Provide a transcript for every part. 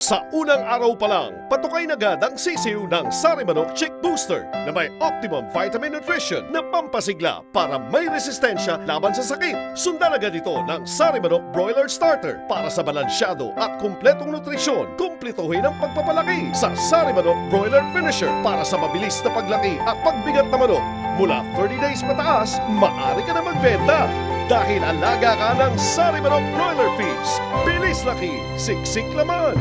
Sa unang araw pa lang, patukay na agad ang sisiw ng Sari Manok Chick Booster na may optimum vitamin nutrition na pampasigla para may resistensya laban sa sakit. Sundan agad ito ng Sari Manok Broiler Starter para sa balansyado at kumpletong nutrisyon. Kumplituhin ang pagpapalaki sa Sari Manok Broiler Finisher para sa mabilis na paglaki at pagbigat na manok. Mula 30 days pataas, maaari ka na magbenta. Dahil alaga ka ng Sari Manok Broiler Feeds. Bilis laki, siksik laman.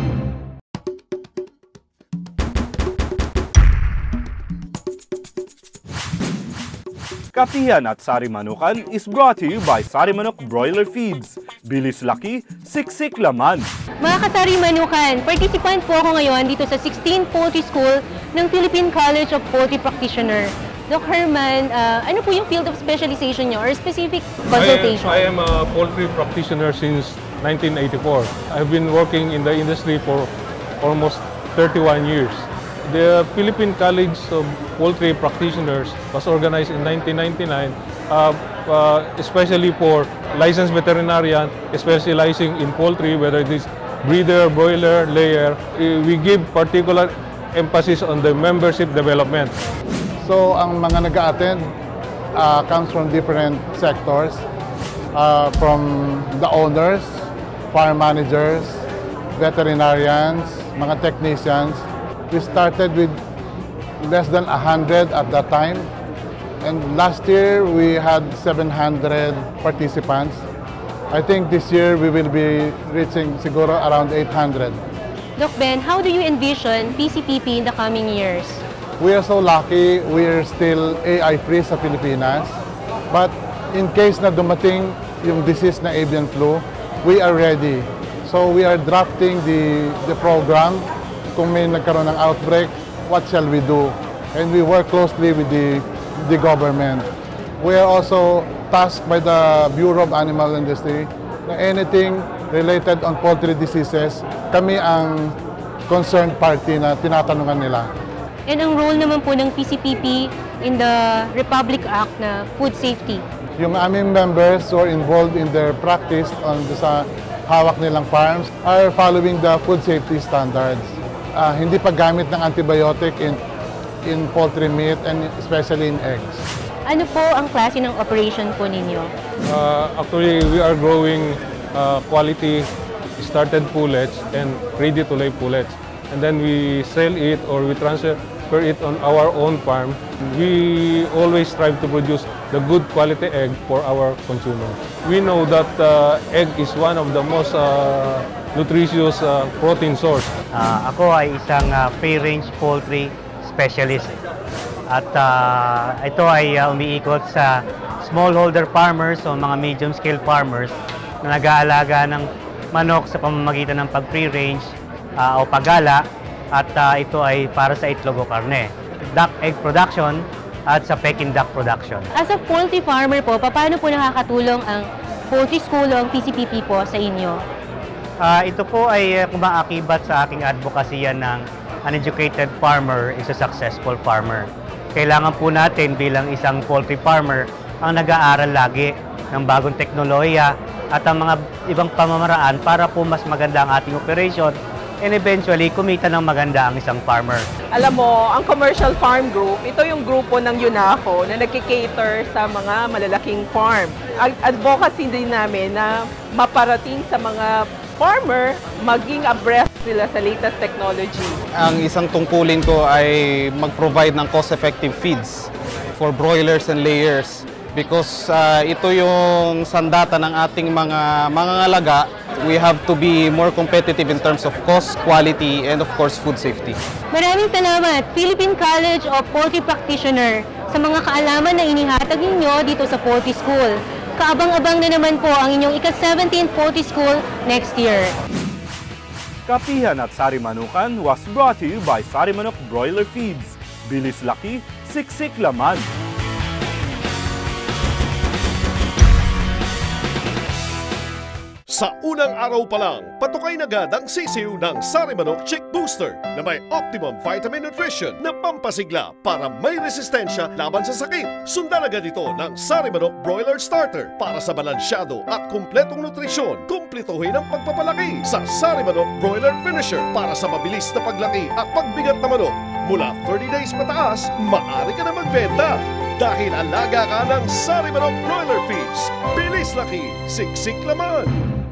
Kapihan at Sari Manukan is brought to you by Sari Manok Broiler Feeds. Bilis laki, siksik laman. Mga kasari Manukan, participant po ako ngayon dito sa 16th Poultry School ng Philippine College of Poultry Practitioner. Doc Herman, ano po yung field of specialization nyo or specific consultation? I am a poultry practitioner since 1984. I've been working in the industry for almost 31 years. The Philippine College of Poultry Practitioners was organized in 1999, especially for licensed veterinarian specializing in poultry, whether it is breeder, broiler, layer. We give particular emphasis on the membership development. So, ang mga nag-a-attend comes from different sectors, from the owners, farm managers, veterinarians, mga technicians. We started with less than 100 at that time, and last year we had 700 participants. I think this year we will be reaching siguro around 800. Doc Ben, how do you envision PCPP in the coming years? We are so lucky, we are still AI-free sa Pilipinas. But in case na dumating yung disease na avian flu, we are ready. So we are drafting the program. Kung may nagkaroon ng outbreak, what shall we do? And we work closely with the government. We are also tasked by the Bureau of Animal Industry na anything related on poultry diseases, kami ang concerned party na tinatanungan nila. And ang role naman po ng PCPP in the Republic Act na food safety? Yung aming members who are involved in their practice on sa hawak nilang farms are following the food safety standards. Hindi paggamit ng antibiotic in poultry meat and especially in eggs. Ano po ang klase ng operation po ninyo? Actually, we are growing quality started pullets and ready-to-lay pullets. And then we sell it or we transfer it on our own farm. We always strive to produce the good quality egg for our consumers. We know that egg is one of the most nutritious protein source. Ako ay isang free-range poultry specialist. At ito ay umiikot sa smallholder farmers o mga medium-scale farmers na nag-aalaga ng manok sa pamamagitan ng pag-free-range o paggala. At ito ay para sa itlog o karne. Duck egg production at sa Peking duck production. As a poultry farmer po, paano po nakakatulong ang Poultry School o ang PCPP po sa inyo? Ito po ay kumaakibat sa aking advokasya ng an educated farmer is a successful farmer. Kailangan po natin bilang isang poultry farmer ang nag-aaral lagi ng bagong teknolohiya at ang mga ibang pamamaraan para po mas maganda ang ating operation and eventually kumita ng maganda ang isang farmer. Alam mo, ang Commercial Farm Group, ito yung grupo ng UNACO na nagkikater sa mga malalaking farm. Advocacy din namin na maparating sa mga farmer, maging abreast sila sa latest technology. Ang isang tungkulin ko ay mag-provide ng cost-effective feeds for broilers and layers because ito yung sandata ng ating mga alaga. We have to be more competitive in terms of cost, quality, and of course, food safety. Maraming salamat, Philippine College of Poultry Practitioner, sa mga kaalaman na inihatag ninyo dito sa Poultry School. Kaabang-abang na naman po ang inyong ika-17th Poultry School next year. Kapihan at Sari Manukan was brought to you by Sari Manok Broiler Feeds. Bilis laki, siksik laman. Sa unang araw pa lang, patukay na agad ang sisiw ng Sari Manok Chick Booster na may optimum vitamin nutrition na pampasigla para may resistensya laban sa sakit. Sundan agad ito ng Sari Manok Broiler Starter para sa balansyado at kumpletong nutrisyon. Kumplituhin ang pagpapalaki sa Sari Manok Broiler Finisher para sa mabilis na paglaki at pagbigat na manok. Mula 30 days pataas, maaari ka na magbenta. Dahil alaga ka ng Sari Manok Broiler Feeds. Bilis laki, siksik laman.